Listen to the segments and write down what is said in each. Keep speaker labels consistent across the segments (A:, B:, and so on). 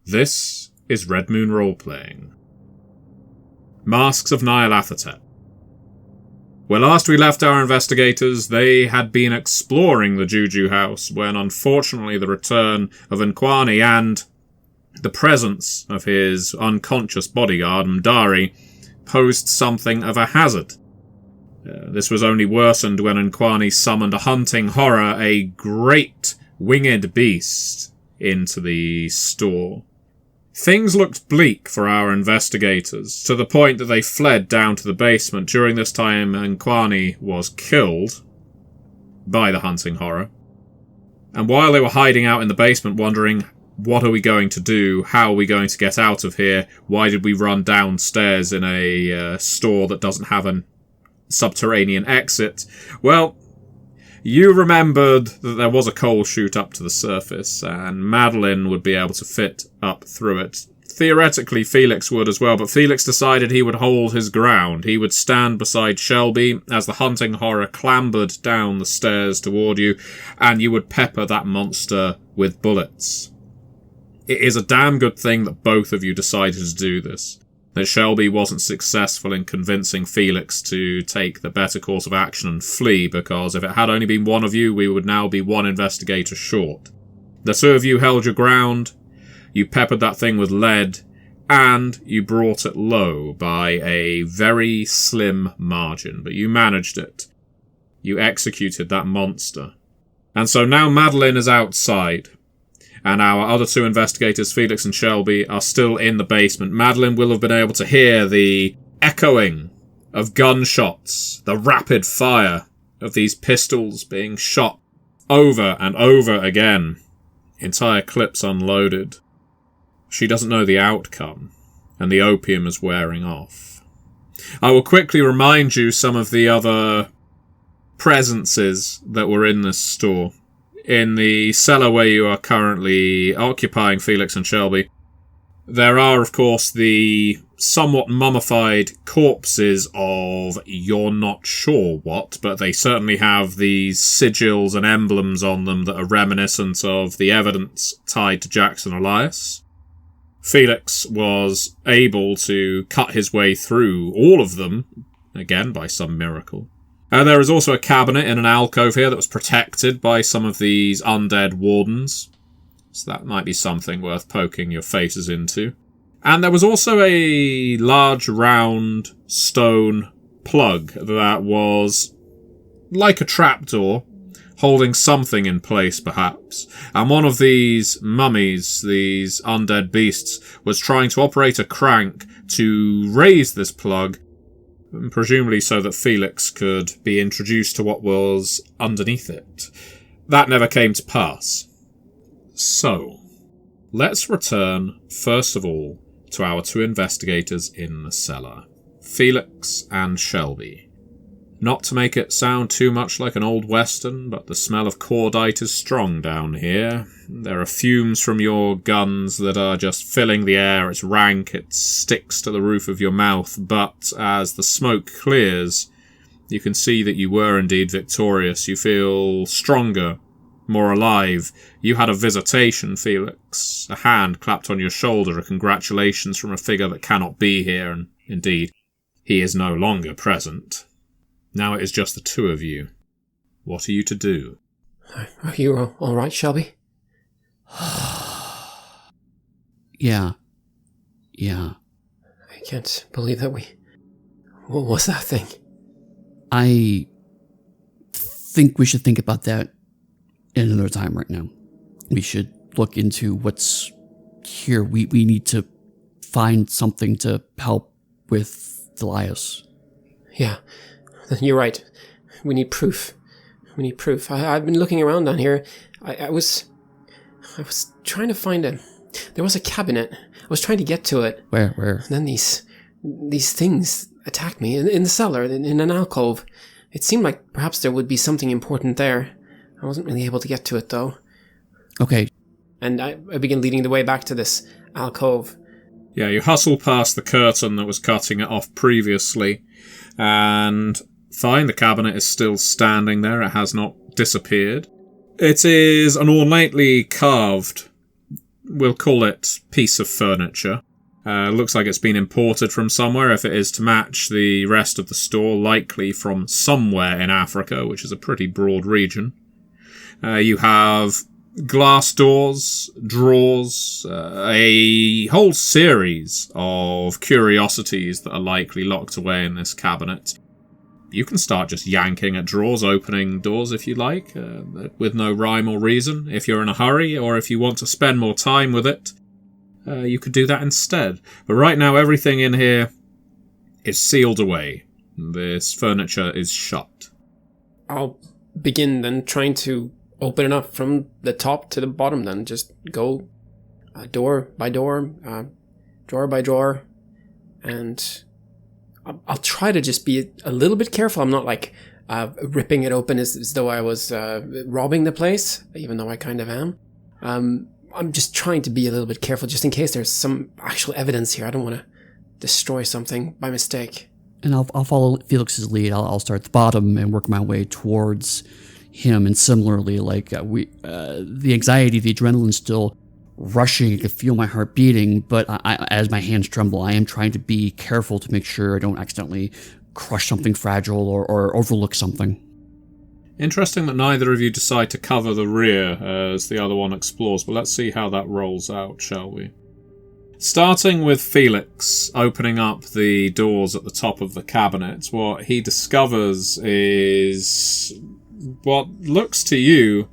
A: This is Red Moon Roleplaying. Masks of Nyarlathotep. Where last we left our investigators, they had been exploring the JuJu House when unfortunately the return of Nkwani and the presence of his unconscious bodyguard, Barey, posed something of a hazard. This was only worsened when Nkwani summoned a hunting horror, a great winged beast, into the store. Things looked bleak for our investigators, to the point that they fled down to the basement. During this time, Nkwani was killed by the hunting horror. And while they were hiding out in the basement wondering, what are we going to do? How are we going to get out of here? Why did we run downstairs in a store that doesn't have a subterranean exit? Well, you remembered that there was a coal chute up to the surface, and Madeline would be able to fit up through it. Theoretically, Felix would as well, but Felix decided he would hold his ground. He would stand beside Shelby as the hunting horror clambered down the stairs toward you, and you would pepper that monster with bullets. It is a damn good thing that both of you decided to do this. That Shelby wasn't successful in convincing Felix to take the better course of action and flee, because if it had only been one of you, we would now be one investigator short. The two of you held your ground, you peppered that thing with lead, and you brought it low by a very slim margin, but you managed it. You executed that monster. And so now Madeline is outside. And our other two investigators, Felix and Shelby, are still in the basement. Madeline will have been able to hear the echoing of gunshots, the rapid fire of these pistols being shot over and over again. Entire clips unloaded. She doesn't know the outcome, and the opium is wearing off. I will quickly remind you some of the other presences that were in this store. In the cellar where you are currently occupying, Felix and Shelby, there are, of course, the somewhat mummified corpses of you're not sure what, but they certainly have these sigils and emblems on them that are reminiscent of the evidence tied to Jackson Elias. Felix was able to cut his way through all of them, again by some miracle. There is also a cabinet in an alcove here that was protected by some of these undead wardens. So that might be something worth poking your faces into. And there was also a large round stone plug that was like a trapdoor, holding something in place perhaps. And one of these mummies, these undead beasts, was trying to operate a crank to raise this plug, presumably so that Felix could be introduced to what was underneath it. That never came to pass. So, let's return, first of all, to our two investigators in the cellar, Felix and Shelby. Not to make it sound too much like an old western, but the smell of cordite is strong down here. There are fumes from your guns that are just filling the air. It's rank, it sticks to the roof of your mouth, but as the smoke clears, you can see that you were indeed victorious. You feel stronger, more alive. You had a visitation, Felix. A hand clapped on your shoulder, a congratulations from a figure that cannot be here, and indeed, he is no longer present. Now it is just the two of you. What are you to do?
B: Are you all right, Shelby?
C: Yeah.
B: I can't believe that What was that thing?
C: I think we should think about that another time right now. We should look into what's here. We need to find something to help with Elias.
B: Yeah. You're right. We need proof. I've been looking around down here. I was trying to find there was a cabinet. I was trying to get to it.
C: Where?
B: And then these things attacked me in the cellar, in an alcove. It seemed like perhaps there would be something important there. I wasn't really able to get to it, though.
C: Okay.
B: And I began leading the way back to this alcove.
A: Yeah, you hustle past the curtain that was cutting it off previously, and fine, the cabinet is still standing there. It has not disappeared. It is an ornately carved we'll call it piece of furniture. Looks like it's been imported from somewhere. If it is to match the rest of the store, likely from somewhere in Africa, which is a pretty broad region. You have glass doors, drawers, a whole series of curiosities that are likely locked away in this cabinet. You can start just yanking at drawers, opening doors if you like, with no rhyme or reason. If you're in a hurry, or if you want to spend more time with it, you could do that instead. But right now, everything in here is sealed away. This furniture is shut.
B: I'll begin then trying to open it up from the top to the bottom then. Just go door by door, drawer by drawer, and I'll try to just be a little bit careful. I'm not like ripping it open as though I was robbing the place, even though I kind of am. I'm just trying to be a little bit careful just in case there's some actual evidence here. I don't want to destroy something by mistake.
C: And I'll follow Felix's lead. I'll start at the bottom and work my way towards him. And similarly, like the anxiety, the adrenaline still rushing. I can feel my heart beating, but as my hands tremble, I am trying to be careful to make sure I don't accidentally crush something fragile or overlook something.
A: Interesting that neither of you decide to cover the rear as the other one explores, but let's see how that rolls out, shall we? Starting with Felix opening up the doors at the top of the cabinet, what he discovers is what looks to you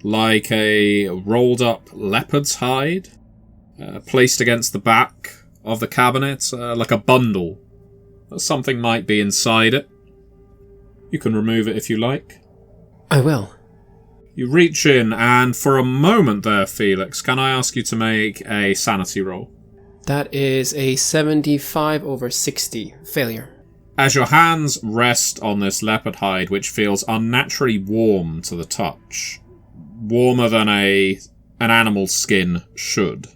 A: like a rolled up leopard's hide placed against the back of the cabinet, like a bundle. Something might be inside it. You can remove it if you like.
B: I will.
A: You reach in, and for a moment there, Felix, can I ask you to make a sanity roll?
B: That is a 75 over 60 failure.
A: As your hands rest on this leopard hide, which feels unnaturally warm to the touch, warmer than an animal's skin should,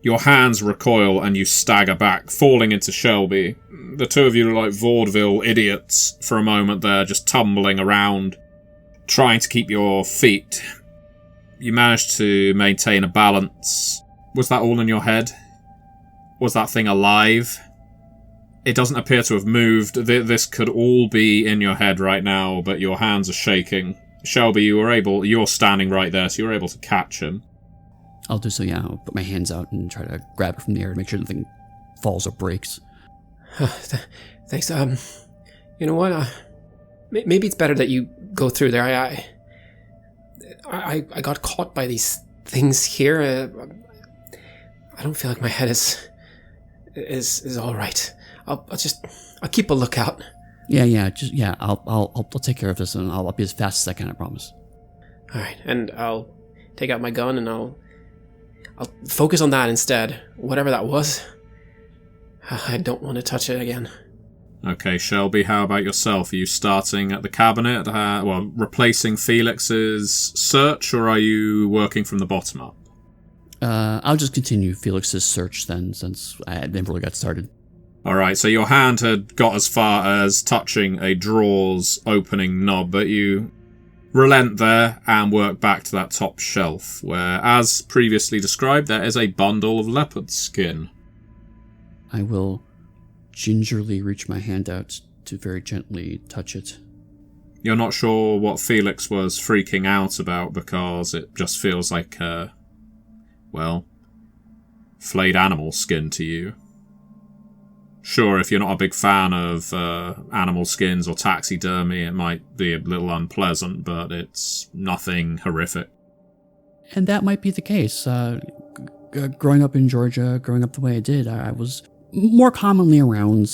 A: your hands recoil and you stagger back, falling into Shelby. The two of you look like vaudeville idiots for a moment there, just tumbling around, trying to keep your feet. You managed to maintain a balance. Was that all in your head? Was that thing alive? It doesn't appear to have moved. This could all be in your head right now, but your hands are shaking. Shelby, you're standing right there, so you were able to catch him.
C: I'll do so, yeah. I'll put my hands out and try to grab it from the air to make sure nothing falls or breaks.
B: Thanks. You know what? Maybe it's better that you go through there. I got caught by these things here. I don't feel like my head is all right. I'll keep a lookout.
C: Yeah. I'll take care of this, and I'll be as fast as I can. I promise.
B: All right, and I'll take out my gun and I'll focus on that instead. Whatever that was, I don't want to touch it again.
A: Okay, Shelby, how about yourself? Are you starting at the cabinet, replacing Felix's search, or are you working from the bottom up?
C: I'll just continue Felix's search then, since I never really got started.
A: Alright, so your hand had got as far as touching a drawer's opening knob, but you relent there and work back to that top shelf, where, as previously described, there is a bundle of leopard skin.
C: I will gingerly reach my hand out to very gently touch it.
A: You're not sure what Felix was freaking out about, because it just feels like, flayed animal skin to you. Sure, if you're not a big fan of animal skins or taxidermy, it might be a little unpleasant, but it's nothing horrific.
C: And that might be the case. Growing up in Georgia, growing up the way I did, I was more commonly around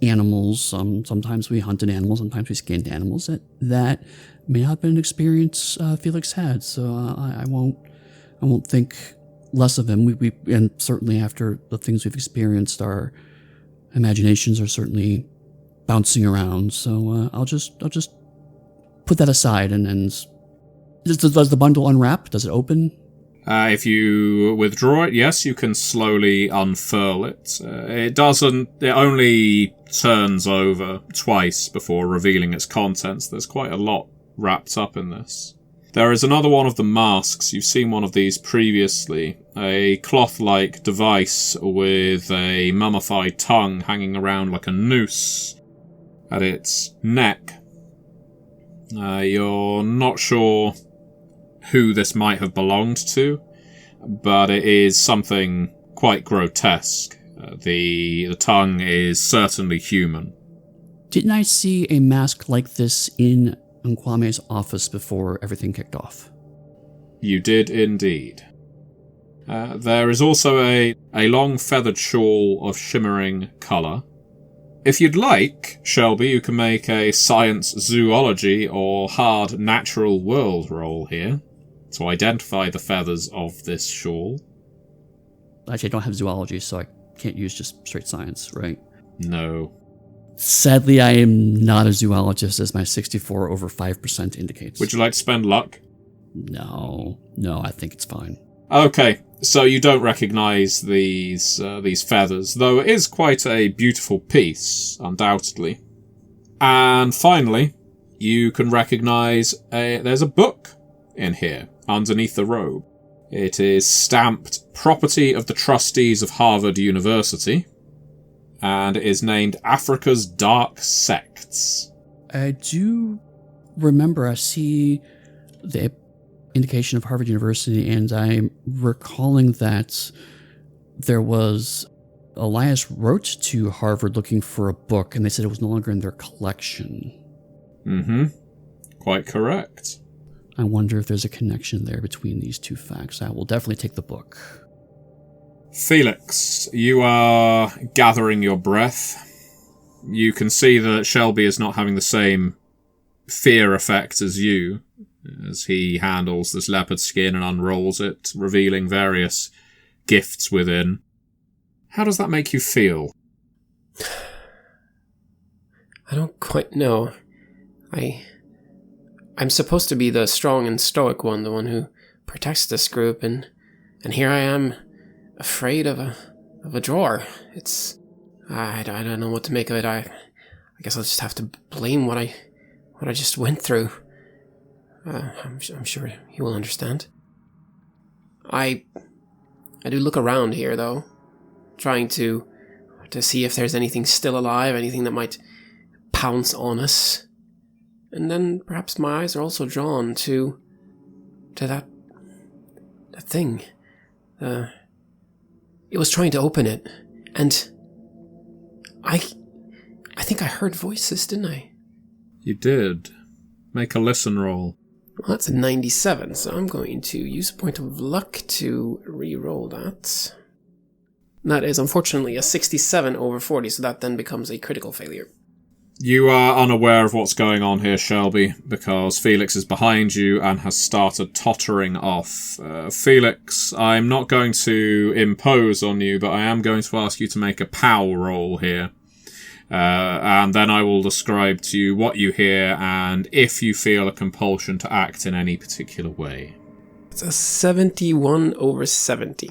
C: animals. Sometimes we hunted animals, sometimes we skinned animals. That may not have been an experience Felix had, so I won't think less of him. We and certainly after the things we've experienced, our imaginations are certainly bouncing around. So I'll just put that aside. And does the bundle unwrap? Does it open?
A: If you withdraw it, yes, you can slowly unfurl it. It only turns over twice before revealing its contents. There's quite a lot wrapped up in this. There is another one of the masks. You've seen one of these previously. A cloth-like device with a mummified tongue hanging around like a noose at its neck. You're not sure who this might have belonged to, but it is something quite grotesque. The tongue is certainly human.
C: Didn't I see a mask like this in Nkwame's office before everything kicked off?
A: You did indeed. There is also a long feathered shawl of shimmering colour. If you'd like, Shelby, you can make a science zoology or hard natural world roll here to identify the feathers of this shawl.
C: Actually, I don't have zoology, so I can't use just straight science, right?
A: No.
C: Sadly, I am not a zoologist, as my 64 over 5% indicates.
A: Would you like to spend luck?
C: No, I think it's fine.
A: Okay, so you don't recognise these feathers, though it is quite a beautiful piece, undoubtedly. And finally, you can recognise there's a book in here, underneath the robe. It is stamped Property of the Trustees of Harvard University, and it is named Africa's Dark Sects.
C: I do remember I see the indication of Harvard University, and I'm recalling that there was... Elias wrote to Harvard looking for a book, and they said it was no longer in their collection.
A: Mm-hmm. Quite correct.
C: I wonder if there's a connection there between these two facts. I will definitely take the book.
A: Felix, you are gathering your breath. You can see that Shelby is not having the same fear effect as you, as he handles this leopard skin and unrolls it, revealing various gifts within. How does that make you feel?
B: I don't quite know. I'm supposed to be the strong and stoic one, the one who protects this group, and here I am, afraid of a drawer. It's... I don't know what to make of it. I guess I'll just have to blame what I just went through. I'm sure he will understand. I do look around here, though, trying to see if there's anything still alive, anything that might pounce on us. And then perhaps my eyes are also drawn to that thing. It was trying to open it, and I think I heard voices, didn't I?
A: You did. Make a listen roll.
B: Well, that's a 97, so I'm going to use a point of luck to re-roll that. That is unfortunately a 67 over 40, so that then becomes a critical failure.
A: You are unaware of what's going on here, Shelby, because Felix is behind you and has started tottering off. Felix, I'm not going to impose on you, but I am going to ask you to make a POW roll here. And then I will describe to you what you hear and if you feel a compulsion to act in any particular way.
B: It's a 71 over 70.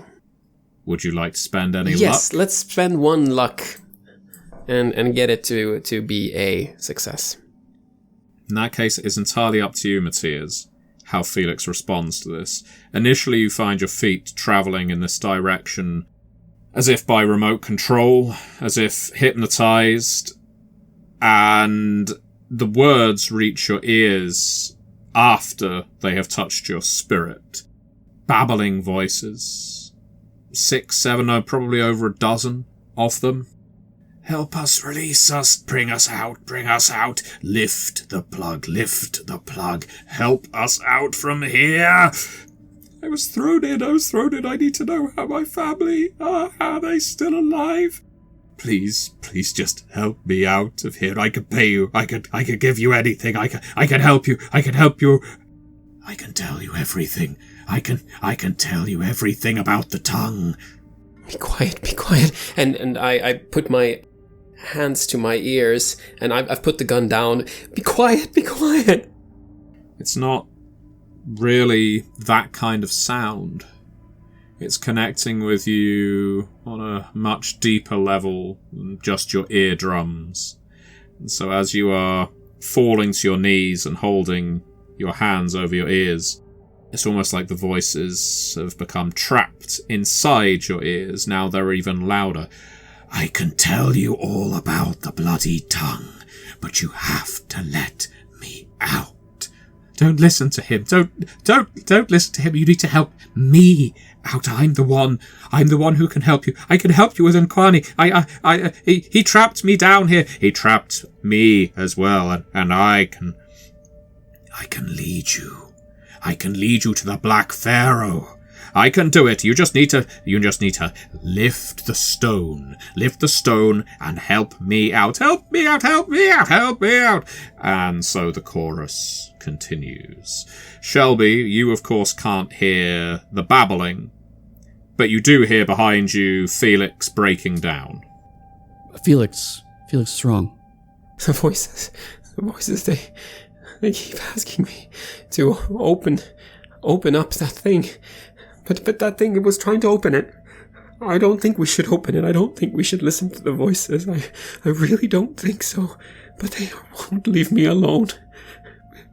A: Would you like to spend any luck?
B: Yes, let's spend one luck and get it to be a success.
A: In that case, it is entirely up to you, Maciej, how Felix responds to this. Initially, you find your feet travelling in this direction as if by remote control, as if hypnotised, and the words reach your ears after they have touched your spirit. Babbling voices. 6, 7, no, probably over a dozen of them. Help us, release us, bring us out, lift the plug, help us out from here. I was thrown in, I need to know how my family are they still alive? Please just help me out of here. I could pay you, I could give you anything, I can help you, I can tell you everything, I can tell you everything about the tongue.
B: Be quiet, and I put my hands to my ears, and I've put the gun down. Be quiet.
A: It's not really that kind of sound. It's connecting with you on a much deeper level than just your eardrums. And so as you are falling to your knees and holding your hands over your ears. It's almost like the voices have become trapped inside your ears. Now they're even louder.
D: I can tell you all about the bloody tongue, but you have to let me out. Don't listen to him. Don't listen to him. You need to help me out. I'm the one who can help you. I can help you with Nkwani. He trapped me down here. He trapped me as well, and I can lead you. I can lead you to the Black Pharaoh. I can do it. You just need to lift the stone. Lift the stone and help me out. Help me out. Help me out. Help me out. And so the chorus continues. Shelby, you of course can't hear the babbling, but you do hear behind you Felix breaking down.
C: Felix is wrong.
B: The voices, they keep asking me to open up that thing. But that thing, it was trying to open it. I don't think we should open it. I don't think we should listen to the voices. I really don't think so. But they won't leave me alone.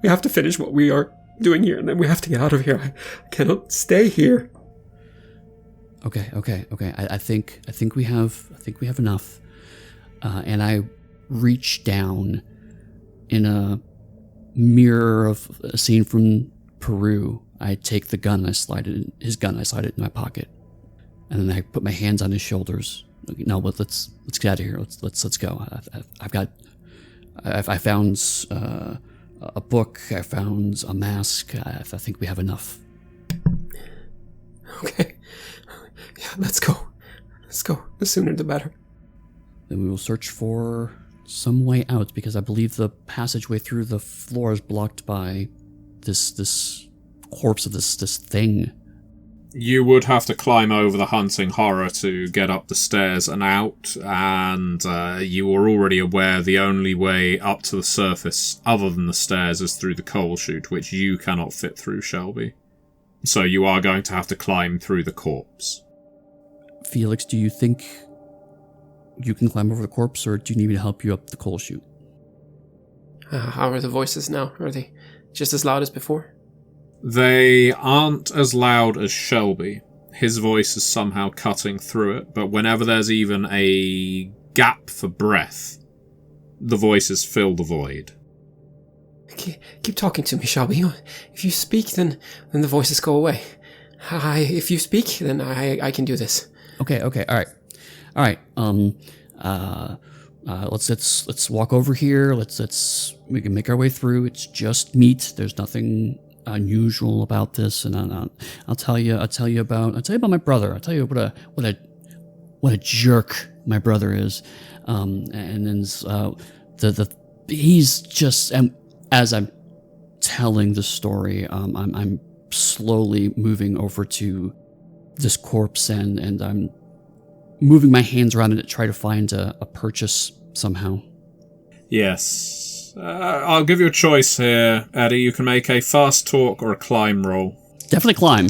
B: We have to finish what we are doing here, and then we have to get out of here. I cannot stay here.
C: Okay. I think we have enough. And I reach down in a mirror of a scene from Peru. I take the gun, I slide it in my pocket, and then I put my hands on his shoulders. No, but let's get out of here. Let's go. I found a book. I found a mask. I think we have enough.
B: Okay. Yeah, let's go. The sooner the better.
C: Then we will search for some way out, because I believe the passageway through the floor is blocked by this corpse of this thing.
A: You would have to climb over the hunting horror to get up the stairs and out, and you are already aware the only way up to the surface other than the stairs is through the coal chute, which you cannot fit through, Shelby. So you are going to have to climb through the corpse.
C: Felix, do you think you can climb over the corpse, or do you need me to help you up the coal chute?
B: How are the voices now? Are they just as loud as before?
A: They aren't as loud as Shelby. His voice is somehow cutting through it, but whenever there's even a gap for breath, the voices fill the void.
B: Keep talking to me, Shelby. If you speak, then the voices go away. If you speak, then I can do this.
C: Okay, all right. Let's walk over here. We can make our way through. It's just meat. There's nothing unusual about this, and I'll tell you about my brother. I'll tell you what a jerk my brother is. And then he's just, and as I'm telling the story, I'm slowly moving over to this corpse, and I'm moving my hands around it to try to find a purchase somehow.
A: Yes. I'll give you a choice here, Eddy. You can make a fast talk or a climb roll.
C: Definitely climb.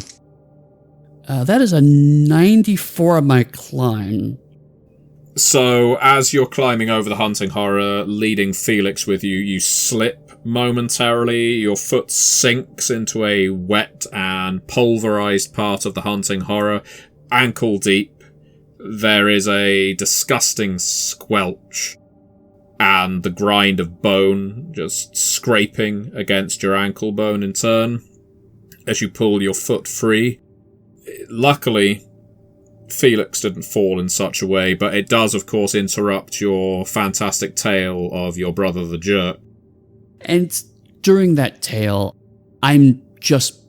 C: That is a 94 on my climb.
A: So, as you're climbing over the hunting horror, leading Felix with you, you slip momentarily. Your foot sinks into a wet and pulverized part of the hunting horror, ankle deep. There is a disgusting squelch, and the grind of bone just scraping against your ankle bone in turn as you pull your foot free. Luckily, Felix didn't fall in such a way, but it does, of course, interrupt your fantastic tale of your brother the jerk.
C: And during that tale, I'm just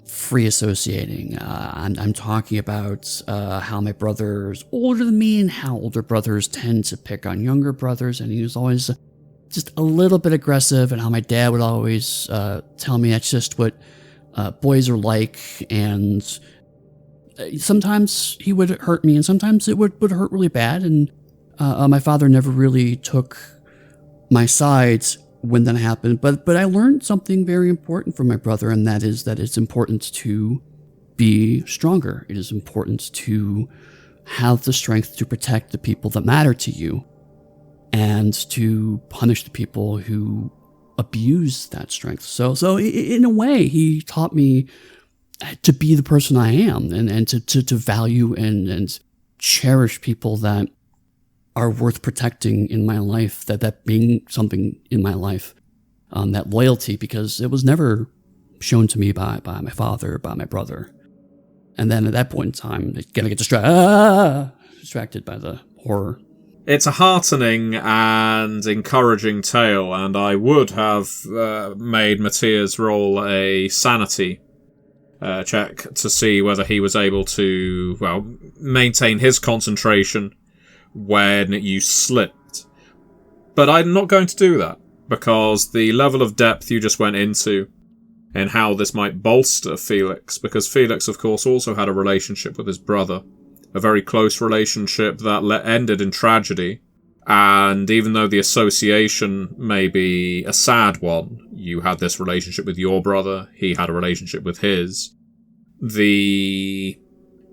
C: free associating. I'm talking about how my brother's older than me and how older brothers tend to pick on younger brothers, and he was always just a little bit aggressive, and how my dad would always tell me that's just what boys are like, and sometimes he would hurt me, and sometimes it would hurt really bad, and my father never really took my side when that happened, but I learned something very important from my brother, and that is that it's important to be stronger. It is important to have the strength to protect the people that matter to you, and to punish the people who abuse that strength. So in a way, he taught me to be the person I am and to value and cherish people that are worth protecting in my life, that being something in my life, that loyalty, because it was never shown to me by my father, by my brother. And then at that point in time, they're going to get distracted by the horror.
A: It's a heartening and encouraging tale, and I would have made Maciej roll a sanity check to see whether he was able to, maintain his concentration when you slipped. But I'm not going to do that, because the level of depth you just went into and how this might bolster Felix, because Felix, of course, also had a relationship with his brother, a very close relationship that ended in tragedy. And even though the association may be a sad one, you had this relationship with your brother, he had a relationship with his. The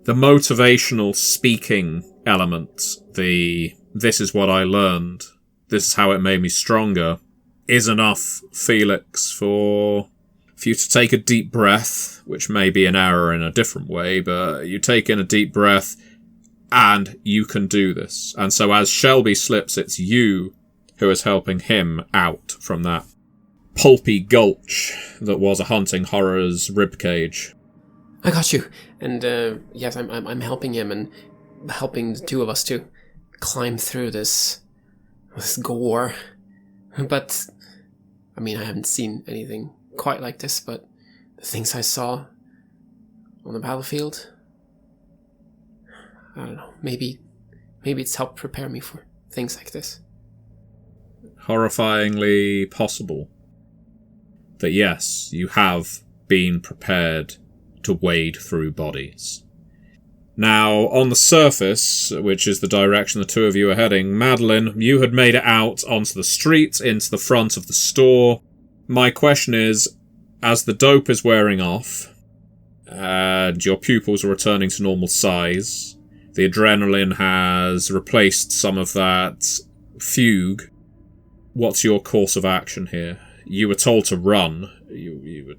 A: motivational speaking element, this is what I learned, this is how it made me stronger, is enough, Felix, for you to take a deep breath, which may be an error in a different way, but you take in a deep breath, and you can do this. And so as Shelby slips, it's you who is helping him out from that pulpy gulch that was a hunting horror's ribcage.
B: I got you. And yes, I'm helping him and helping the two of us to climb through this gore. But I mean, I haven't seen anything quite like this, but the things I saw on the battlefield, I don't know, maybe it's helped prepare me for things like this.
A: Horrifyingly possible that yes, you have been prepared to wade through bodies. Now, on the surface, which is the direction the two of you are heading, Madeline, you had made it out onto the street, into the front of the store. My question is, as the dope is wearing off, and your pupils are returning to normal size, the adrenaline has replaced some of that fugue, what's your course of action here? You were told to run. It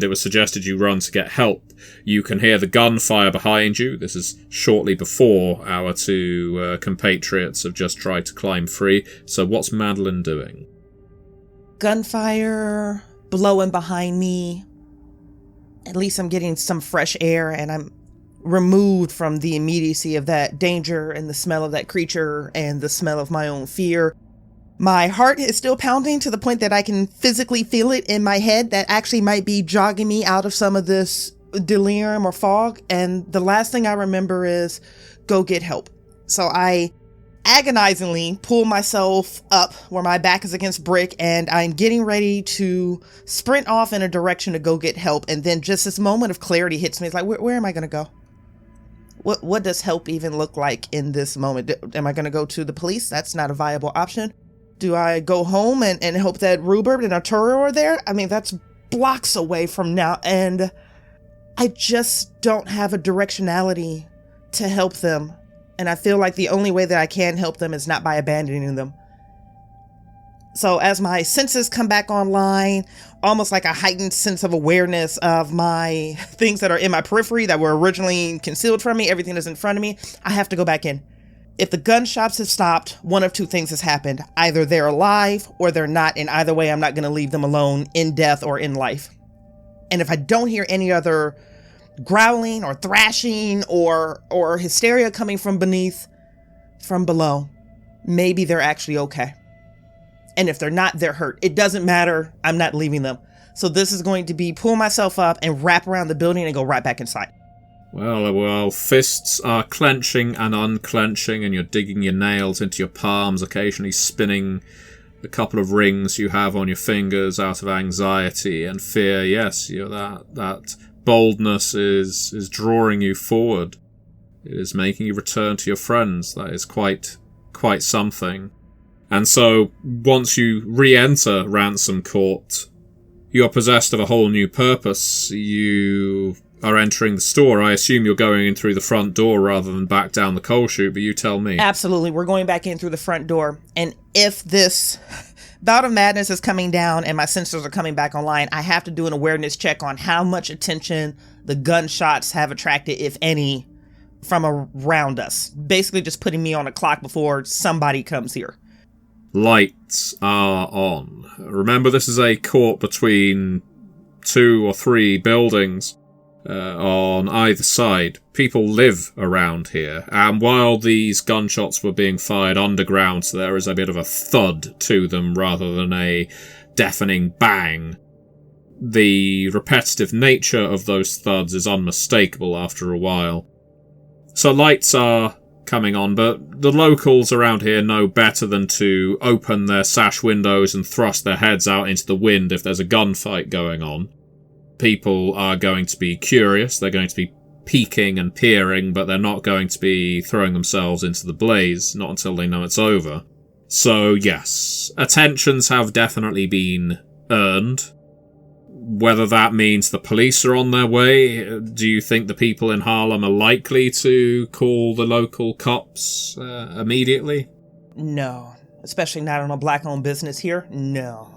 A: was suggested you run to get help. You can hear the gunfire behind you. This is shortly before our two compatriots have just tried to climb free. So what's Madeline doing?
E: Gunfire blowing behind me. At least I'm getting some fresh air and I'm removed from the immediacy of that danger and the smell of that creature and the smell of my own fear. My heart is still pounding to the point that I can physically feel it in my head that actually might be jogging me out of some of this delirium or fog. And the last thing I remember is go get help. So I agonizingly pull myself up where my back is against brick and I'm getting ready to sprint off in a direction to go get help. And then just this moment of clarity hits me. It's like, where am I going to go? What does help even look like in this moment? Am I going to go to the police? That's not a viable option. Do I go home and hope that Rupert and Arturo are there? I mean, that's blocks away from now, and I just don't have a directionality to help them. And I feel like the only way that I can help them is not by abandoning them. So as my senses come back online, almost like a heightened sense of awareness of my things that are in my periphery that were originally concealed from me, everything that's in front of me, I have to go back in. If the gun shops have stopped, one of two things has happened. Either they're alive or they're not, and either way, I'm not going to leave them alone in death or in life. And if I don't hear any other growling or thrashing or hysteria coming from below, maybe they're actually okay. And if they're not, they're hurt. It doesn't matter. I'm not leaving them. So this is going to be pull myself up and wrap around the building and go right back inside.
A: Well, fists are clenching and unclenching, and you're digging your nails into your palms, occasionally spinning the couple of rings you have on your fingers out of anxiety and fear. Yes, that boldness is drawing you forward. It is making you return to your friends. That is quite something. And so, once you re-enter Ransom Court, you're possessed of a whole new purpose. You are entering the store. I assume you're going in through the front door rather than back down the coal chute, but you tell me.
E: Absolutely. We're going back in through the front door. And if this Bout of Madness is coming down and my sensors are coming back online. I have to do an awareness check on how much attention the gunshots have attracted, if any, from around us. Basically just putting me on a clock before somebody comes here.
A: Lights are on. Remember, this is a court between 2 or 3 buildings on either side. People live around here, and while these gunshots were being fired underground, so there is a bit of a thud to them rather than a deafening bang. The repetitive nature of those thuds is unmistakable after a while. So lights are coming on, but the locals around here know better than to open their sash windows and thrust their heads out into the wind if there's a gunfight going on. People are going to be curious, they're going to be peeking and peering, but they're not going to be throwing themselves into the blaze, not until they know it's over. So yes, attentions have definitely been earned. Whether that means the police are on their way, do you think the people in Harlem are likely to call the local cops immediately?
E: No, especially not on a black-owned business here, no.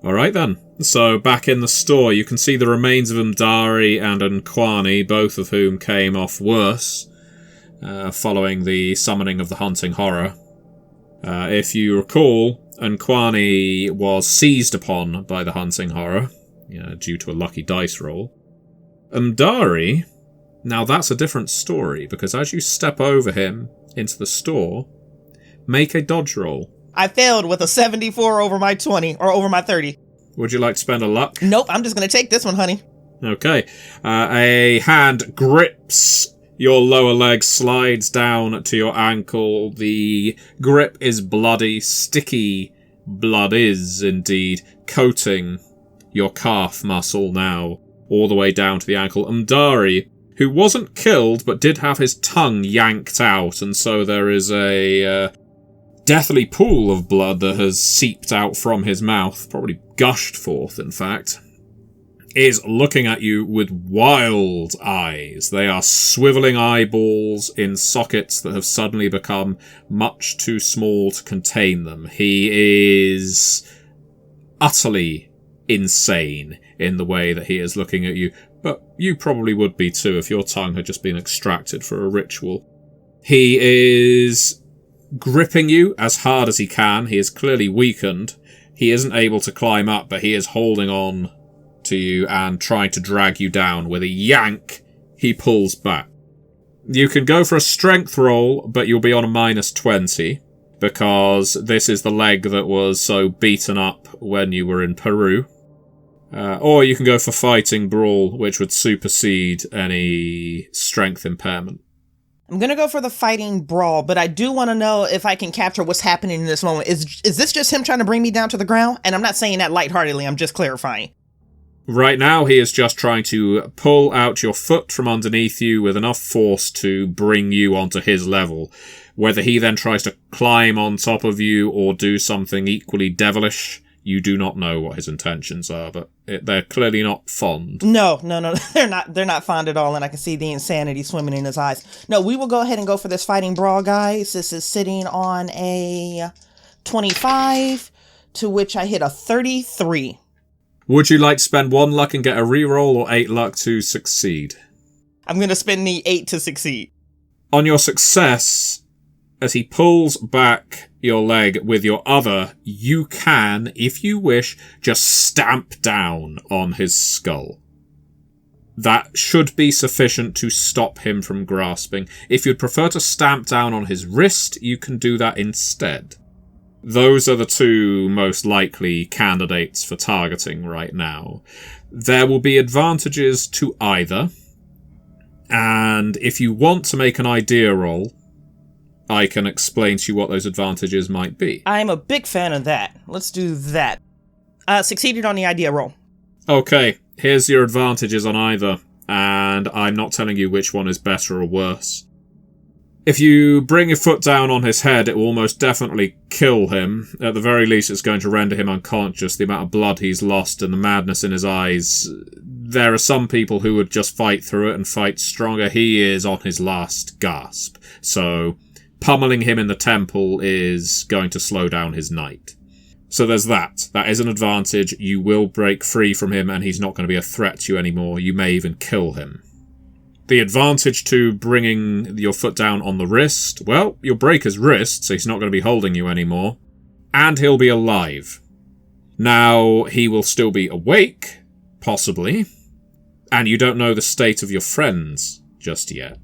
A: Alright then. So, back in the store, you can see the remains of Barey and Nkwani, both of whom came off worse, following the summoning of the hunting horror. If you recall, Nkwani was seized upon by the hunting horror, due to a lucky dice roll. Barey, now that's a different story, because as you step over him into the store, make a dodge roll.
E: I failed with a 74 over my 20, or over my 30.
A: Would you like to spend a luck?
E: Nope, I'm just going to take this one, honey.
A: Okay. A hand grips your lower leg, slides down to your ankle. The grip is bloody. Sticky blood is, indeed, coating your calf muscle now, all the way down to the ankle. Barey, who wasn't killed, but did have his tongue yanked out, and so there is a deathly pool of blood that has seeped out from his mouth, probably gushed forth, in fact, is looking at you with wild eyes. They are swiveling eyeballs in sockets that have suddenly become much too small to contain them. He is utterly insane in the way that he is looking at you, but you probably would be too if your tongue had just been extracted for a ritual. He is gripping you as hard as he can. He is clearly weakened. He isn't able to climb up, but he is holding on to you and trying to drag you down. With a yank, he pulls back. You can go for a strength roll, but you'll be on a -20, because this is the leg that was so beaten up when you were in Peru. Or you can go for fighting brawl, which would supersede any strength impairment.
E: I'm going to go for the fighting brawl, but I do want to know if I can capture what's happening in this moment. Is this just him trying to bring me down to the ground? And I'm not saying that lightheartedly, I'm just clarifying.
A: Right now, he is just trying to pull out your foot from underneath you with enough force to bring you onto his level. Whether he then tries to climb on top of you or do something equally devilish, you do not know what his intentions are, but they're clearly not fond.
E: No, they're not fond at all, and I can see the insanity swimming in his eyes. No, we will go ahead and go for this fighting brawl, guys. This is sitting on a 25, to which I hit a 33.
A: Would you like to spend 1 luck and get a reroll, or 8 luck to succeed?
E: I'm going to spend the 8 to succeed.
A: On your success, as he pulls back your leg with your other, you can, if you wish, just stamp down on his skull. That should be sufficient to stop him from grasping. If you'd prefer to stamp down on his wrist, you can do that instead. Those are the 2 most likely candidates for targeting right now. There will be advantages to either, and if you want to make an idea roll, I can explain to you what those advantages might be.
E: I'm a big fan of that. Let's do that. Succeeded on the idea roll.
A: Okay, here's your advantages on either, and I'm not telling you which one is better or worse. If you bring your foot down on his head, it will almost definitely kill him. At the very least, it's going to render him unconscious. The amount of blood he's lost and the madness in his eyes. There are some people who would just fight through it and fight stronger. He is on his last gasp. So pummeling him in the temple is going to slow down his night. So there's that. That is an advantage. You will break free from him and he's not going to be a threat to you anymore. You may even kill him. The advantage to bringing your foot down on the wrist, well, you'll break his wrist, so he's not going to be holding you anymore. And he'll be alive. Now, he will still be awake, possibly. And you don't know the state of your friends just yet.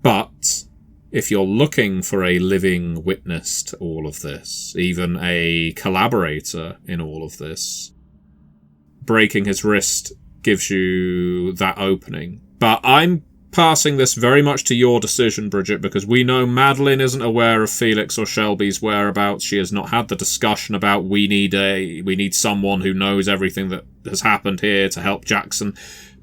A: But if you're looking for a living witness to all of this, even a collaborator in all of this, breaking his wrist gives you that opening. But I'm passing this very much to your decision, Bridgett, because we know Madeline isn't aware of Felix or Shelby's whereabouts. She has not had the discussion about we need someone who knows everything that has happened here to help Jackson.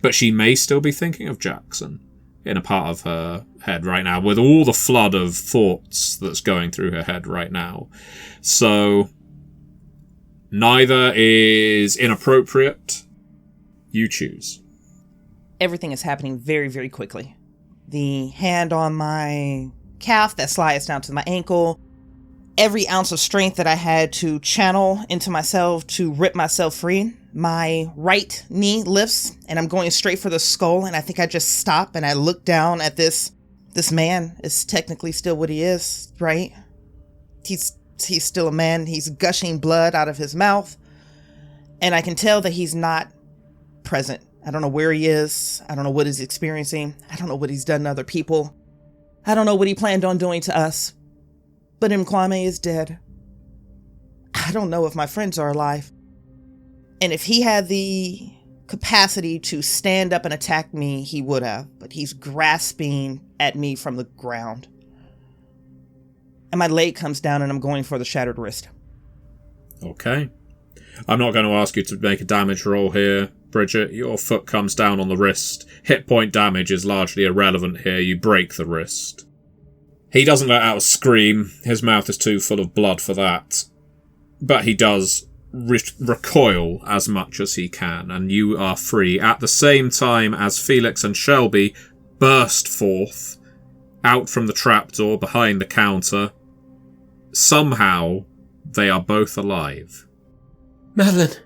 A: But she may still be thinking of Jackson in a part of her head right now, with all the flood of thoughts that's going through her head right now. So neither is inappropriate. You choose.
E: Everything is happening very, very quickly. The hand on my calf that slides down to my ankle. Every ounce of strength that I had to channel into myself to rip myself free. My right knee lifts and I'm going straight for the skull, and I think I just stop and I look down at this man is technically still what he is, right? He's still a man. He's gushing blood out of his mouth. And I can tell that he's not present. I don't know where he is. I don't know what he's experiencing. I don't know what he's done to other people. I don't know what he planned on doing to us. But Mkwame is dead. I don't know if my friends are alive. And if he had the capacity to stand up and attack me, he would have. But he's grasping at me from the ground. And my leg comes down and I'm going for the shattered wrist.
A: Okay. I'm not going to ask you to make a damage roll here, Bridgett. Your foot comes down on the wrist. Hit point damage is largely irrelevant here. You break the wrist. He doesn't let out a scream. His mouth is too full of blood for that. But he does recoil as much as he can, and you are free at the same time as Felix and Shelby burst forth out from the trapdoor behind the counter. Somehow, they are both alive.
B: Madeline!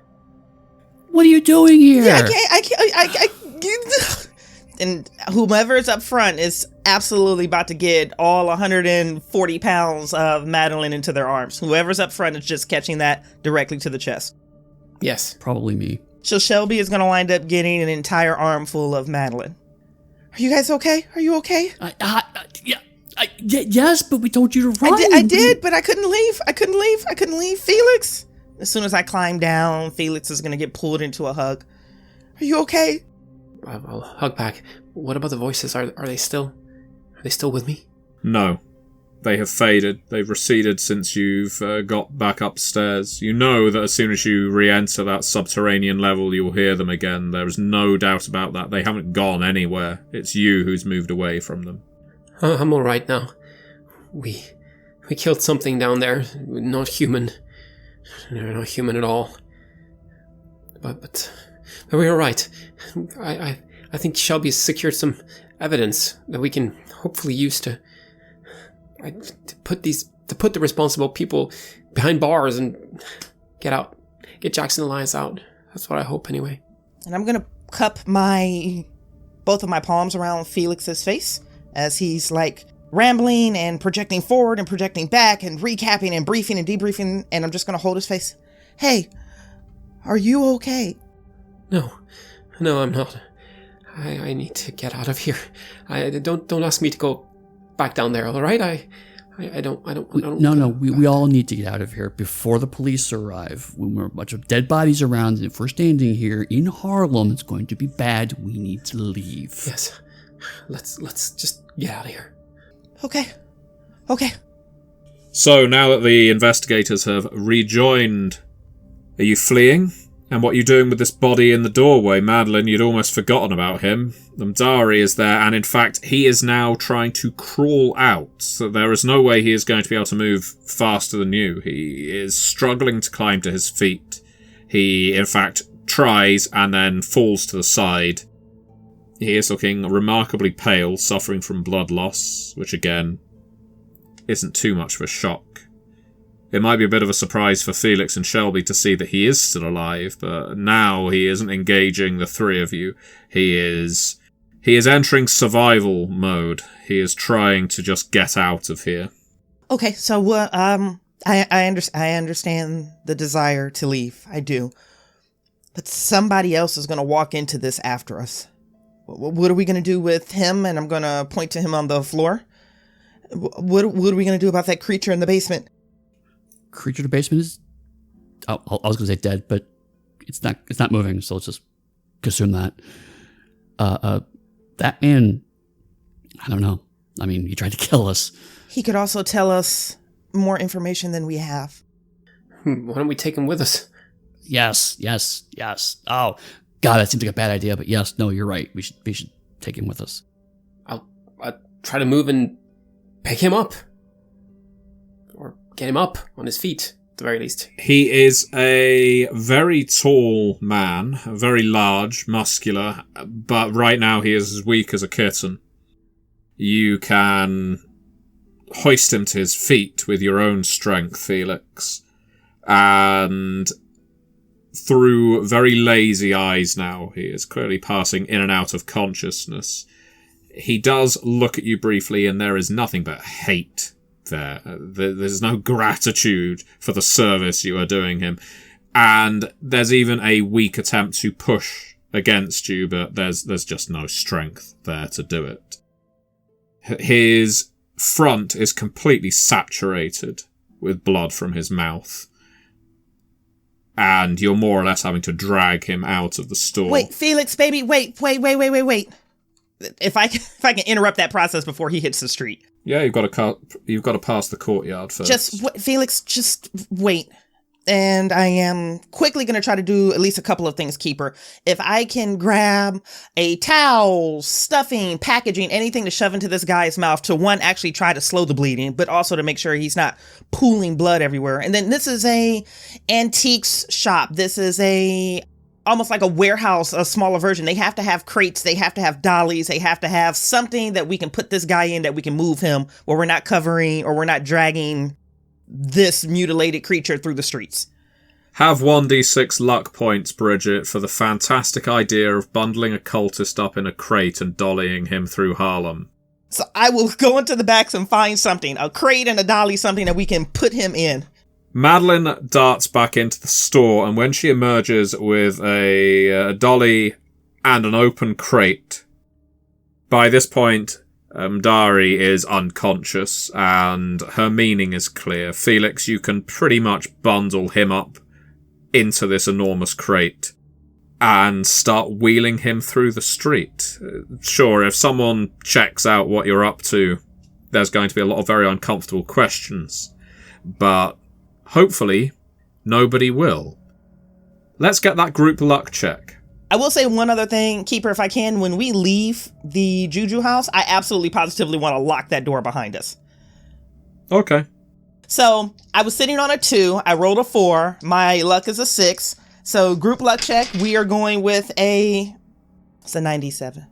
C: What are you doing here?
E: Yeah, I can't. And whomever's up front is absolutely about to get all 140 pounds of Madeline into their arms. Whoever's up front is just catching that directly to the chest.
B: Yes.
C: Probably me.
E: So Shelby is going to wind up getting an entire armful of Madeline. Are you guys okay? Are you okay?
C: Yes, but we told you to run.
E: I did, but I couldn't leave. I couldn't leave. Felix. As soon as I climb down, Felix is going to get pulled into a hug. Are you okay?
B: I'll hug back. What about the voices? Are they still with me?
A: No. They have faded. They've receded since you've got back upstairs. You know that as soon as you re-enter that subterranean level, you will hear them again. There is no doubt about that. They haven't gone anywhere. It's you who's moved away from them.
B: I'm all right now. We killed something down there. Not human. Not human at all. But we were right. I think Shelby's secured some evidence that we can hopefully use to put the responsible people behind bars and get Jackson Elias out. That's what I hope anyway.
E: And I'm gonna cup both of my palms around Felix's face as he's like rambling and projecting forward and projecting back and recapping and briefing and debriefing, and I'm just gonna hold his face. Hey, are you okay?
B: No, I'm not. I need to get out of here. Don't ask me to go back down there. All right? I don't.
C: No. We all need to get out of here before the police arrive. When we're a bunch of dead bodies around, and if we're standing here in Harlem, it's going to be bad. We need to leave.
B: Yes. Let's just get out of here.
E: Okay.
A: So now that the investigators have rejoined, are you fleeing? And what are you doing with this body in the doorway? Madeline, you'd almost forgotten about him. Mdari is there, and in fact, he is now trying to crawl out. So there is no way he is going to be able to move faster than you. He is struggling to climb to his feet. He, in fact, tries and then falls to the side. He is looking remarkably pale, suffering from blood loss, which again, isn't too much of a shock. It might be a bit of a surprise for Felix and Shelby to see that he is still alive, but now he isn't engaging the three of you. He is entering survival mode. He is trying to just get out of here.
E: Okay, so I understand the desire to leave. I do. But somebody else is going to walk into this after us. What are we going to do with him? And I'm going to point to him on the floor. What are we going to do about that creature in the basement?
C: Creature in the basement is... Oh, I was going to say dead, but it's not moving, so let's just assume that. That man... I don't know. I mean, he tried to kill us.
E: He could also tell us more information than we have.
B: Why don't we take him with us?
C: Yes. Oh, God, that seems like a bad idea, but yes, no, you're right. We should take him with us.
B: I'll try to move and pick him up. Or get him up on his feet, at the very least.
A: He is a very tall man, very large, muscular, but right now he is as weak as a kitten. You can hoist him to his feet with your own strength, Felix. And through very lazy eyes now, he is clearly passing in and out of consciousness. He does look at you briefly, and there is nothing but hate there. There's no gratitude for the service you are doing him. And there's even a weak attempt to push against you, but there's just no strength there to do it. His front is completely saturated with blood from his mouth. And you're more or less having to drag him out of the store.
E: Wait, Felix, baby, wait. If I can interrupt that process before he hits the street.
A: Yeah, you've got to pass the courtyard first.
E: Felix, just wait. And I am quickly going to try to do at least a couple of things, Keeper. If I can grab a towel, stuffing, packaging, anything to shove into this guy's mouth to, one, actually try to slow the bleeding, but also to make sure he's not pooling blood everywhere. And then this is a antiques shop. This is almost like a warehouse, a smaller version. They have to have crates. They have to have dollies. They have to have something that we can put this guy in, that we can move him, where we're not covering or we're not dragging this mutilated creature through the streets.
A: Have 1d6 luck points, Bridgett, for the fantastic idea of bundling a cultist up in a crate and dollying him through Harlem.
E: So I will go into the backs and find something, a crate and a dolly, something that we can put him in.
A: Madeline darts back into the store, and when she emerges with a dolly and an open crate, by this point, Barey is unconscious, and her meaning is clear. Felix, you can pretty much bundle him up into this enormous crate and start wheeling him through the street. Sure, if someone checks out what you're up to, there's going to be a lot of very uncomfortable questions, but hopefully nobody will. Let's get that group luck check.
E: I will say one other thing, Keeper, if I can. When we leave the JuJu House, I absolutely positively want to lock that door behind us.
A: Okay.
E: So I was sitting on a 2. I rolled a 4. My luck is a 6. So group luck check, we are going with it's a 97.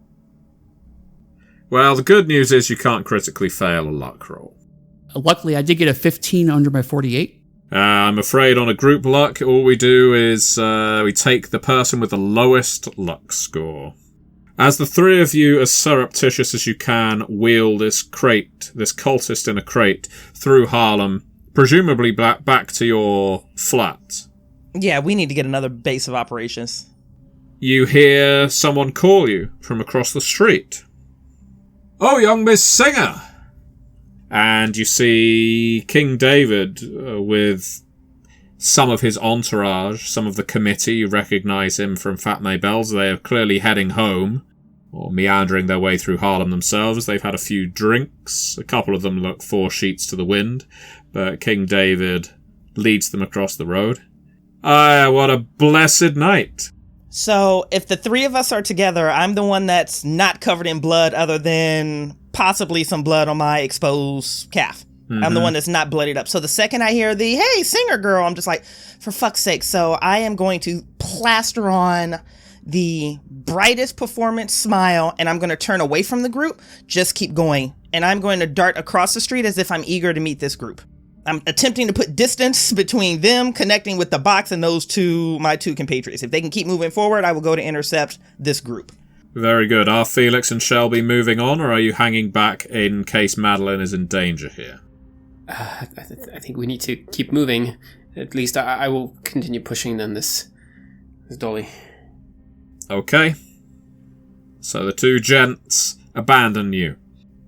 A: Well, the good news is you can't critically fail a luck roll.
C: Luckily, I did get a 15 under my 48.
A: I'm afraid on a group luck, all we do is we take the person with the lowest luck score. As the three of you, as surreptitious as you can, wheel this cultist in a crate, through Harlem, presumably back to your flat.
E: Yeah, we need to get another base of operations.
A: You hear someone call you from across the street. "Oh, young Miss Singer!" And you see King David with some of his entourage, some of the committee. You recognise him from Fat Maybell's. They are clearly heading home, or meandering their way through Harlem themselves. They've had a few drinks. A couple of them look 4 sheets to the wind, but King David leads them across the road. What a blessed night.
E: So if the three of us are together, I'm the one that's not covered in blood other than possibly some blood on my exposed calf. Mm-hmm. I'm the one that's not bloodied up. So the second I hear the, "Hey, Singer girl," I'm just like, for fuck's sake. So I am going to plaster on the brightest performance smile, and I'm going to turn away from the group, just keep going. And I'm going to dart across the street as if I'm eager to meet this group. I'm attempting to put distance between them connecting with the box and my two compatriots. If they can keep moving forward, I will go to intercept this group.
A: Very good. Are Felix and Shelby moving on, or are you hanging back in case Madeline is in danger here?
B: I think we need to keep moving. At least I will continue pushing them this dolly.
A: Okay. So the two gents abandon you.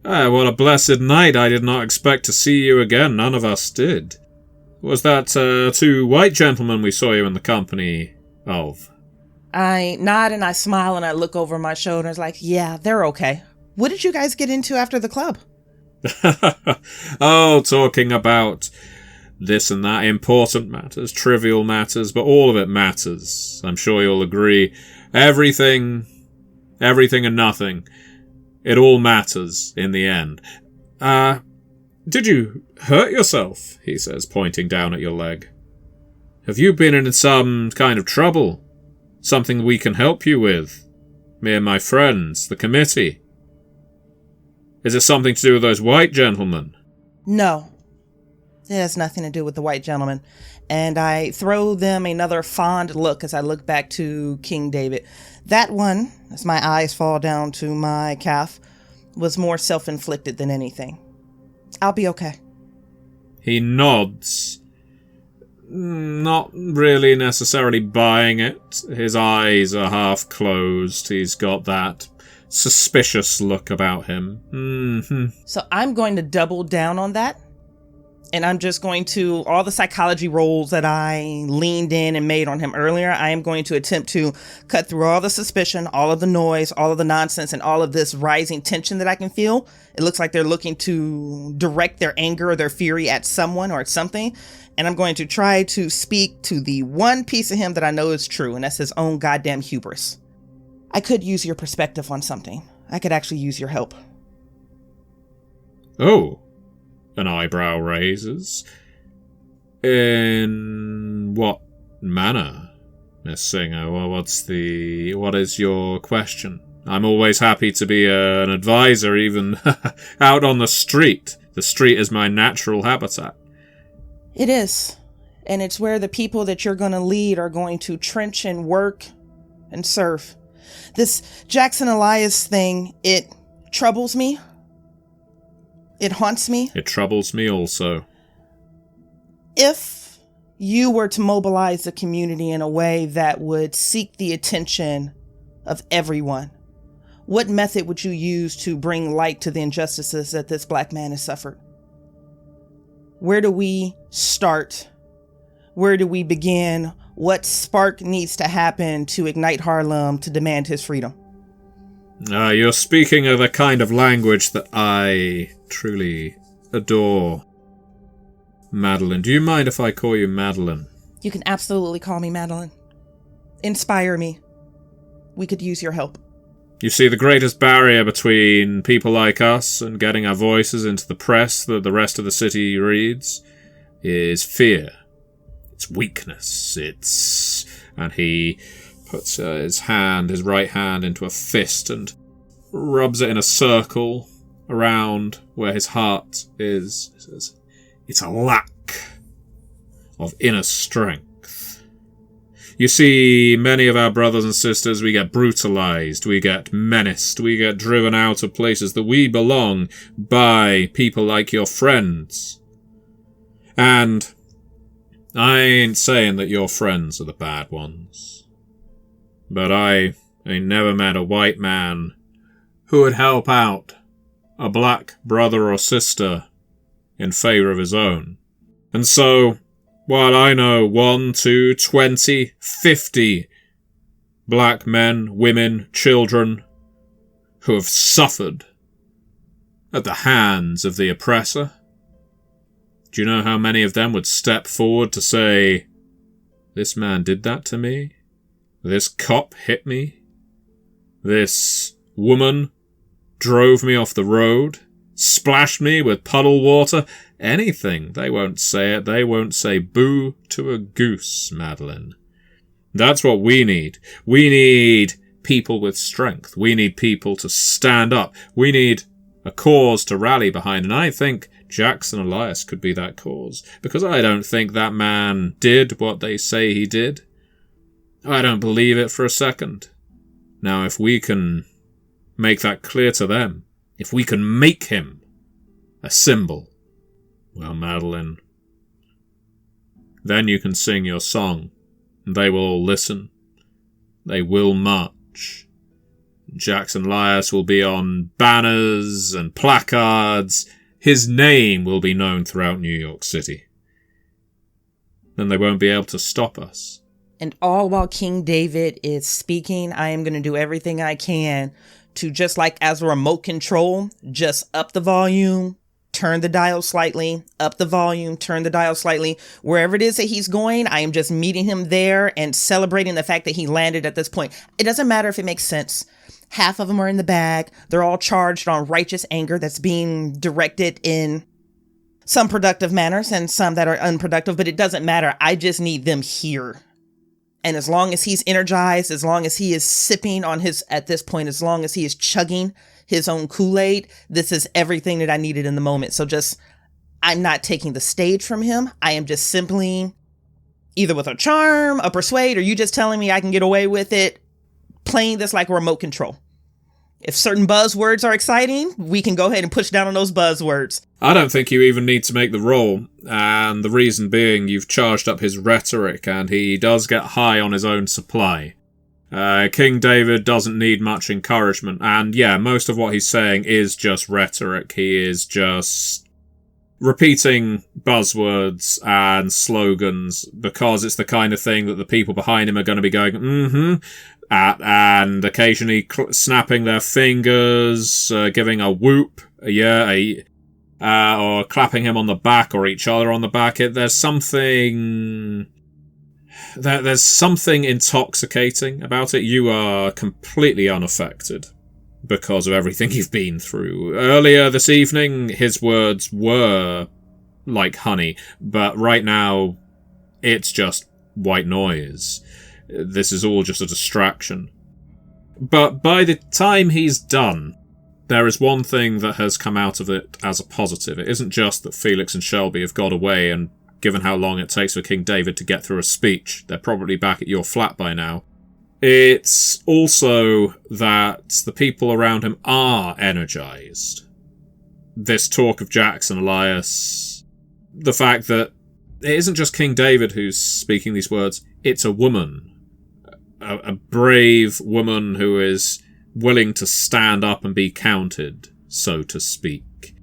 A: What a blessed night. I did not expect to see you again. None of us did. Was that two white gentlemen we saw you in the company of?
E: I nod and I smile and I look over my shoulders like, yeah, they're okay. What did you guys get into after the club?
A: Oh, talking about this and that, important matters, trivial matters, but all of it matters. I'm sure you'll agree. Everything and nothing. It all matters in the end. Did you hurt yourself? He says, pointing down at your leg. Have you been in some kind of trouble? Something we can help you with? Me and my friends, the committee? Is it something to do with those white gentlemen?
E: No. It has nothing to do with the white gentleman. And I throw them another fond look as I look back to King David. That one, as my eyes fall down to my calf, was more self-inflicted than anything. I'll be okay.
A: He nods. Not really necessarily buying it. His eyes are half closed. He's got that suspicious look about him. Mm-hmm.
E: So I'm going to double down on that. And I'm just going to, all the psychology rolls that I leaned in and made on him earlier, I am going to attempt to cut through all the suspicion, all of the noise, all of the nonsense, and all of this rising tension that I can feel. It looks like they're looking to direct their anger or their fury at someone or at something. And I'm going to try to speak to the one piece of him that I know is true, and that's his own goddamn hubris. I could use your perspective on something. I could actually use your help.
A: Oh. An eyebrow raises. In what manner, Miss Singer? Well, what is your question? I'm always happy to be an advisor, even out on the street. The street is my natural habitat.
E: It is. And it's where the people that you're going to lead are going to trench and work and serve. This Jackson Elias thing, it troubles me. It haunts me.
A: It troubles me also.
E: If you were to mobilize the community in a way that would seek the attention of everyone, what method would you use to bring light to the injustices that this black man has suffered? Where do we start? Where do we begin? What spark needs to happen to ignite Harlem to demand his freedom?
A: You're speaking of a kind of language that I truly adore. Madeline. Do you mind if I call you Madeline?
E: You can absolutely call me Madeline. Inspire me. We could use your help.
A: You see, the greatest barrier between people like us and getting our voices into the press that the rest of the city reads is fear. It's weakness. And he puts his right hand into a fist and rubs it in a circle around where his heart is. He says, it's a lack of inner strength. You see, many of our brothers and sisters, we get brutalized, we get menaced, we get driven out of places that we belong by people like your friends. And I ain't saying that your friends are the bad ones. But I ain't never met a white man who would help out a black brother or sister in favour of his own. And so, while I know 1, 2, 20, 50 black men, women, children who have suffered at the hands of the oppressor, do you know how many of them would step forward to say, this man did that to me? This cop hit me? This woman drove me off the road? Splashed me with puddle water? Anything. They won't say it. They won't say boo to a goose, Madeline. That's what we need. We need people with strength. We need people to stand up. We need a cause to rally behind. And I think Jackson Elias could be that cause, because I don't think that man did what they say he did. I don't believe it for a second. Now, if we can make that clear to them, if we can make him a symbol, well, Madeline, then you can sing your song, and they will all listen. They will march. Jackson Elias will be on banners and placards. His name will be known throughout New York City. Then they won't be able to stop us.
E: And all while King David is speaking, I am going to do everything I can to, just like as a remote control, just up the volume, turn the dial slightly, up the volume, turn the dial slightly. Wherever it is that he's going, I am just meeting him there and celebrating the fact that he landed at this point. It doesn't matter if it makes sense. Half of them are in the bag. They're all charged on righteous anger that's being directed in some productive manners and some that are unproductive, but it doesn't matter. I just need them here. And as long as he's energized, as long as he is sipping on his, at this point, as long as he is chugging his own Kool-Aid, this is everything that I needed in the moment. So just, I'm not taking the stage from him. I am just simply, either with a charm, a persuade, or you just telling me I can get away with it, playing this like a remote control. If certain buzzwords are exciting, we can go ahead and push down on those buzzwords.
A: I don't think you even need to make the roll, and the reason being you've charged up his rhetoric, and he does get high on his own supply. King David doesn't need much encouragement, and yeah, most of what he's saying is just rhetoric. He is just repeating buzzwords and slogans, because it's the kind of thing that the people behind him are going to be going, at, and occasionally snapping their fingers, giving a whoop, or clapping him on the back or each other on the back. There's something intoxicating about it. You are completely unaffected because of everything you've been through. Earlier this evening, his words were like honey, but right now, it's just white noise. This is all just a distraction. But by the time he's done, there is one thing that has come out of it as a positive. It isn't just that Felix and Shelby have got away, and given how long it takes for King David to get through a speech, they're probably back at your flat by now. It's also that the people around him are energized. This talk of Jackson Elias, the fact that it isn't just King David who's speaking these words, it's a woman. A brave woman who is willing to stand up and be counted, so to speak.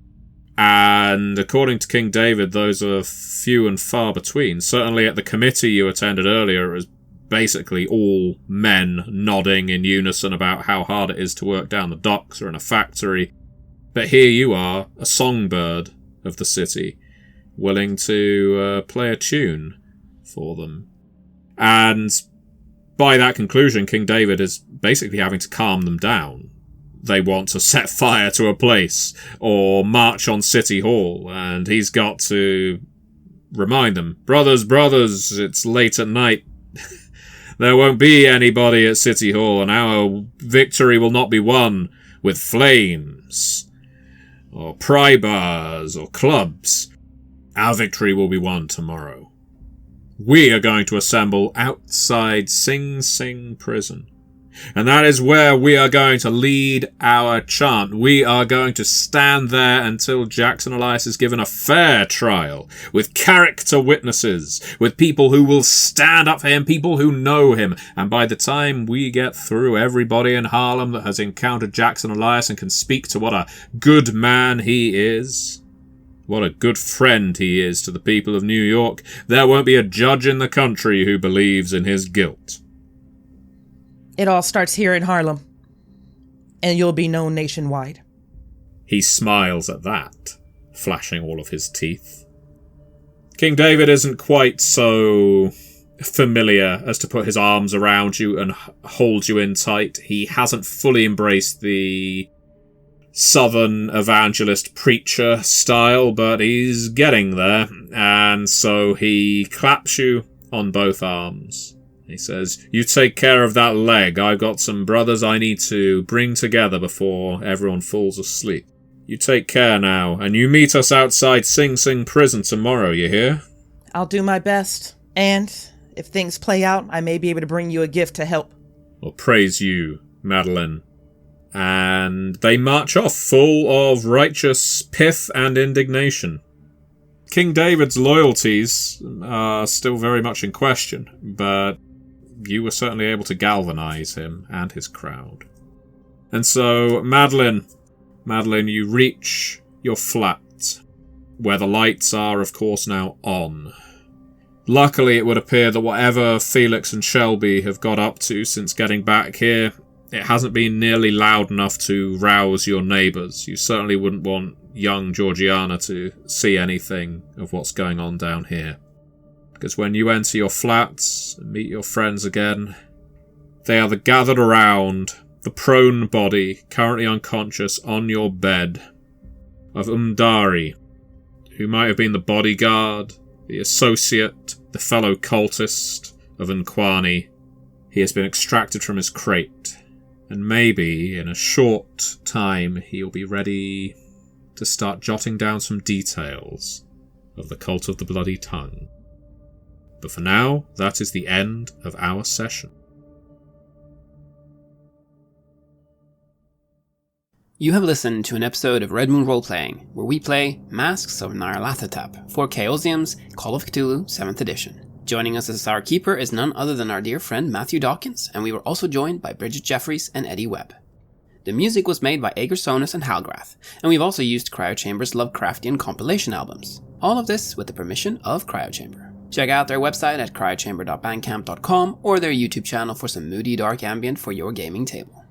A: And according to King David, those are few and far between. Certainly at the committee you attended earlier, it was basically all men nodding in unison about how hard it is to work down the docks or in a factory. But here you are, a songbird of the city, willing to play a tune for them. And by that conclusion, King David is basically having to calm them down. They want to set fire to a place or march on City Hall, and he's got to remind them, brothers, it's late at night. There won't be anybody at City Hall, and our victory will not be won with flames or pry bars or clubs. Our victory will be won tomorrow. We are going to assemble outside Sing Sing prison. And that is where we are going to lead our chant. We are going to stand there until Jackson Elias is given a fair trial, with character witnesses, with people who will stand up for him, people who know him. And by the time we get through everybody in Harlem that has encountered Jackson Elias and can speak to what a good man he is, what a good friend he is to the people of New York, there won't be a judge in the country who believes in his guilt.
E: It all starts here in Harlem, and you'll be known nationwide.
A: He smiles at that, flashing all of his teeth. King David isn't quite so familiar as to put his arms around you and hold you in tight. He hasn't fully embraced the Southern evangelist preacher style, but he's getting there, and so he claps you on both arms. He says, you take care of that leg. I've got some brothers I need to bring together before everyone falls asleep. You take care now, and you meet us outside Sing Sing prison tomorrow, you hear?
E: I'll do my best. And if things play out, I may be able to bring you a gift to help.
A: Well, praise you, Madeline. And they march off full of righteous pith and indignation. King David's loyalties are still very much in question, but you were certainly able to galvanize him and his crowd. And so, Madeline, you reach your flat, where the lights are, of course, now on. Luckily, it would appear that whatever Felix and Shelby have got up to since getting back here, it hasn't been nearly loud enough to rouse your neighbours. You certainly wouldn't want young Georgiana to see anything of what's going on down here. Because when you enter your flats and meet your friends again, they are gathered around the prone body, currently unconscious, on your bed, of Umdari, who might have been the bodyguard, the associate, the fellow cultist of Nkwani. He has been extracted from his crate, and maybe in a short time he'll be ready to start jotting down some details of the cult of the bloody tongue. But for now, that is the end of our session.
B: You have listened to an episode of Red Moon Roleplaying, where we play Masks of Nyarlathotep for Chaosium's Call of Cthulhu 7th edition. Joining us as our keeper is none other than our dear friend Matthew Dawkins, and we were also joined by Bridgett Jeffries and Eddy Webb. The music was made by Aegersonus and Halgrath, and we've also used Cryochamber's Lovecraftian compilation albums. All of this with the permission of Cryochamber. Check out their website at cryochamber.bandcamp.com or their YouTube channel for some moody dark ambient for your gaming table.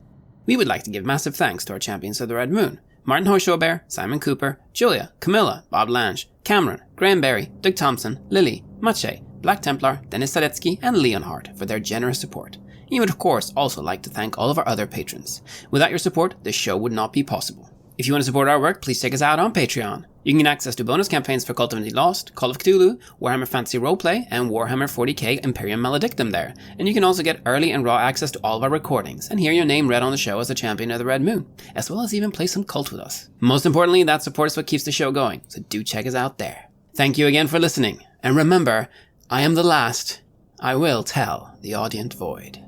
B: We would like to give massive thanks to our champions of the Red Moon: Martin Heuschober, Simon Cooper, Julia, Camilla, Bob Lange, Cameron, Graham Barey, Doug Thomson, Lily, Maciej, Black Templar, Dennis Sadecki, and Leonhardt for their generous support. You would of course also like to thank all of our other patrons. Without your support, this show would not be possible. If you want to support our work, please check us out on Patreon. You can get access to bonus campaigns for Cult of the Lost, Call of Cthulhu, Warhammer Fantasy Roleplay, and Warhammer 40k Imperium Maledictum there. And you can also get early and raw access to all of our recordings, and hear your name read on the show as a champion of the Red Moon, as well as even play some Cult with us. Most importantly, that support is what keeps the show going, so do check us out there. Thank you again for listening, and remember, I am the last. I will tell the audient void.